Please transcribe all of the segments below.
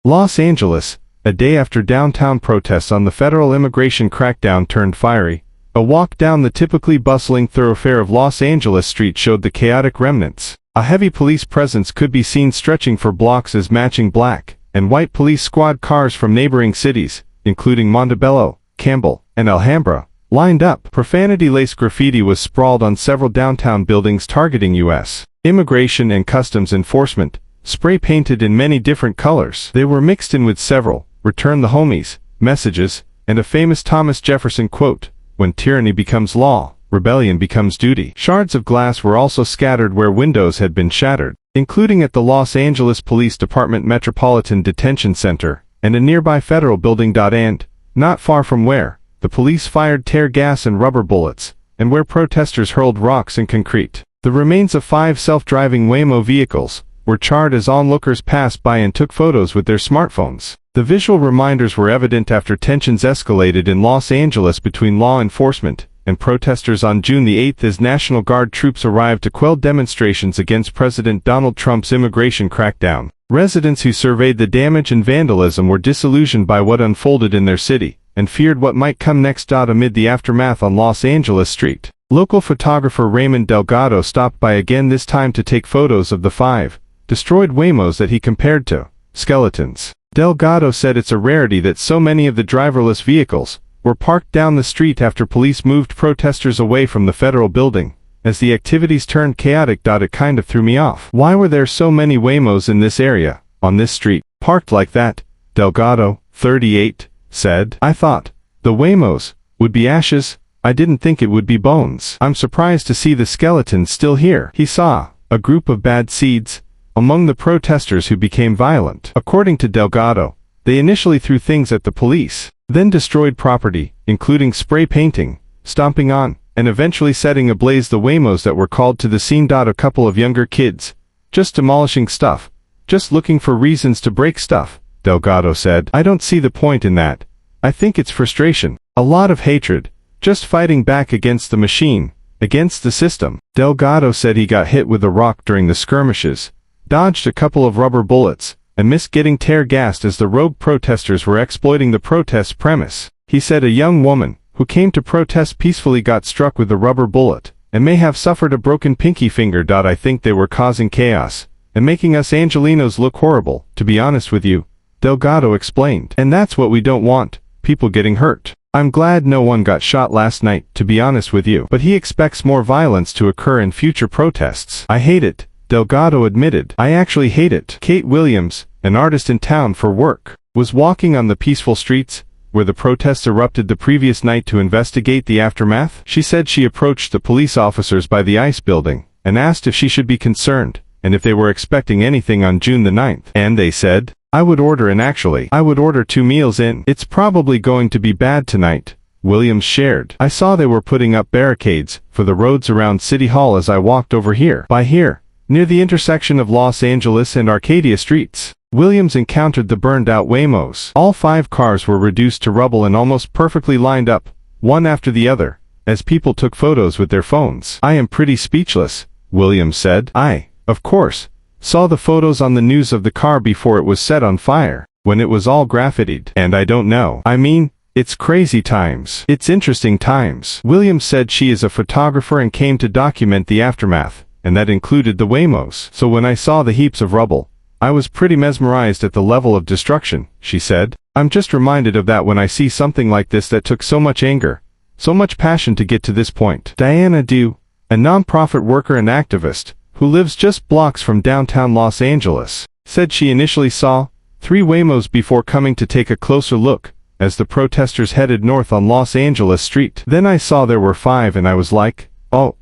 Los Angeles, a day after downtown protests on the federal immigration crackdown turned fiery, a walk down the typically bustling thoroughfare of Los Angeles Street showed the chaotic remnants. A heavy police presence could be seen stretching for blocks as matching black and white police squad cars from neighboring cities, including Montebello, Campbell, and Alhambra, lined up. Profanity-laced graffiti was sprawled on several downtown buildings targeting U.S. Immigration and Customs Enforcement, spray-painted in many different colors. They were mixed in with several "Return the Homies" messages, and a famous Thomas Jefferson quote, "When tyranny becomes law, rebellion becomes duty." Shards of glass were also scattered where windows had been shattered, including at the Los Angeles Police Department Metropolitan Detention Center, and a nearby federal building. And, not far from where, the police fired tear gas and rubber bullets, and where protesters hurled rocks and concrete. The remains of 5 self-driving Waymo vehicles were charred as onlookers passed by and took photos with their smartphones. The visual reminders were evident after tensions escalated in Los Angeles between law enforcement and protesters on June the 8th as National Guard troops arrived to quell demonstrations against President Donald Trump's immigration crackdown. Residents who surveyed the damage and vandalism were disillusioned by what unfolded in their city, and feared what might come next. Amid the aftermath on Los Angeles Street, local photographer Raymond Delgado stopped by again, this time to take photos of the 5 destroyed Waymos that he compared to skeletons. Delgado said it's a rarity that so many of the driverless vehicles were parked down the street after police moved protesters away from the federal building. As the activities turned chaotic, it kind of threw me off. Why were there so many Waymos in this area, on this street, parked like that? Delgado, 38, said. I thought the Waymos would be ashes. I didn't think it would be bones. I'm surprised to see the skeletons still here. He saw a group of bad seeds among the protesters who became violent. According to Delgado, they initially threw things at the police, then destroyed property, including spray painting, stomping on, and eventually setting ablaze the Waymos that were called to the scene. A couple of younger kids, just demolishing stuff, just looking for reasons to break stuff, Delgado said. I don't see the point in that. I think it's frustration, a lot of hatred, just fighting back against the machine, against the system. Delgado said he got hit with a rock during the skirmishes, dodged a couple of rubber bullets, and missed getting tear-gassed as the rogue protesters were exploiting the protest premise. He said a young woman, who came to protest peacefully, got struck with a rubber bullet, and may have suffered a broken pinky finger. I think they were causing chaos, and making us Angelenos look horrible, to be honest with you, Delgado explained. And that's what we don't want, people getting hurt. I'm glad no one got shot last night, to be honest with you. But he expects more violence to occur in future protests. I hate it, Delgado admitted. I actually hate it. Kate Williams, an artist in town for work, was walking on the peaceful streets where the protests erupted the previous night to investigate the aftermath. She said she approached the police officers by the ICE building and asked if she should be concerned and if they were expecting anything on June the 9th. And they said, I would order 2 meals in. It's probably going to be bad tonight, Williams shared. I saw they were putting up barricades for the roads around City Hall as I walked over here. By here, near the intersection of Los Angeles and Arcadia streets, Williams encountered the burned-out Waymos. All 5 cars were reduced to rubble and almost perfectly lined up, one after the other, as people took photos with their phones. I am pretty speechless, Williams said. I, of course, saw the photos on the news of the car before it was set on fire, when it was all graffitied. And I don't know. I mean, it's crazy times. It's interesting times. Williams said she is a photographer and came to document the aftermath, and that included the Waymos. So when I saw the heaps of rubble, I was pretty mesmerized at the level of destruction, she said. I'm just reminded of that when I see something like this that took so much anger, so much passion to get to this point. Diana Dew, a nonprofit worker and activist, who lives just blocks from downtown Los Angeles, said she initially saw 3 Waymos before coming to take a closer look as the protesters headed north on Los Angeles Street. Then I saw there were 5 and I was like, oh,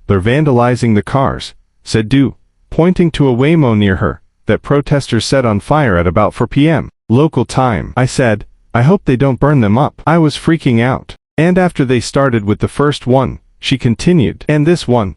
they're vandalizing the cars, said Dew, pointing to a Waymo near her that protesters set on fire at about 4 p.m. local time. I said, I hope they don't burn them up. I was freaking out. And after they started with the first one, she continued, and this one,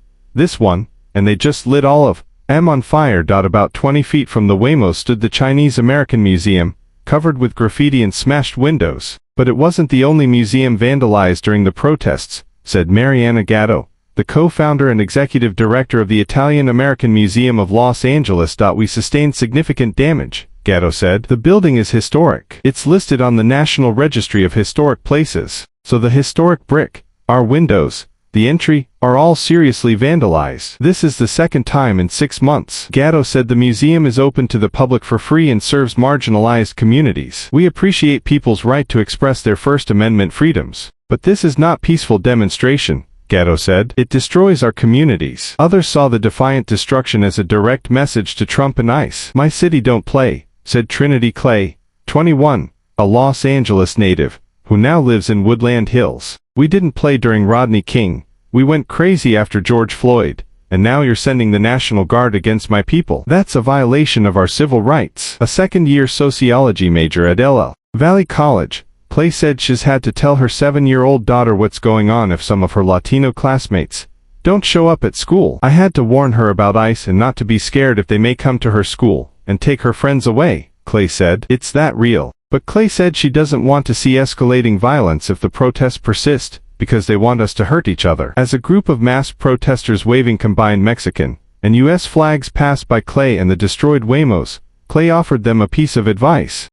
and they just lit all of them on fire. About 20 feet from the Waymo stood the Chinese American Museum, covered with graffiti and smashed windows. But it wasn't the only museum vandalized during the protests, said Mariana Gatto, the co-founder and executive director of the Italian American Museum of Los Angeles. We sustained significant damage, Gatto said. The building is historic. It's listed on the National Registry of Historic Places. So the historic brick, our windows, the entry, are all seriously vandalized. This is the second time in 6 months. Gatto said the museum is open to the public for free and serves marginalized communities. We appreciate people's right to express their First Amendment freedoms. But this is not peaceful demonstration, Gatto said. It destroys our communities. Others saw the defiant destruction as a direct message to Trump and ICE. My city don't play, said Trinity Clay, 21, a Los Angeles native, who now lives in Woodland Hills. We didn't play during Rodney King. We went crazy after George Floyd, and now you're sending the National Guard against my people. That's a violation of our civil rights. A second-year sociology major at LL Valley College, Clay said she's had to tell her 7-year-old daughter what's going on if some of her Latino classmates don't show up at school. I had to warn her about ICE and not to be scared if they may come to her school and take her friends away, Clay said. It's that real. But Clay said she doesn't want to see escalating violence if the protests persist, because they want us to hurt each other. As a group of masked protesters waving combined Mexican and U.S. flags passed by Clay and the destroyed Waymos, Clay offered them a piece of advice.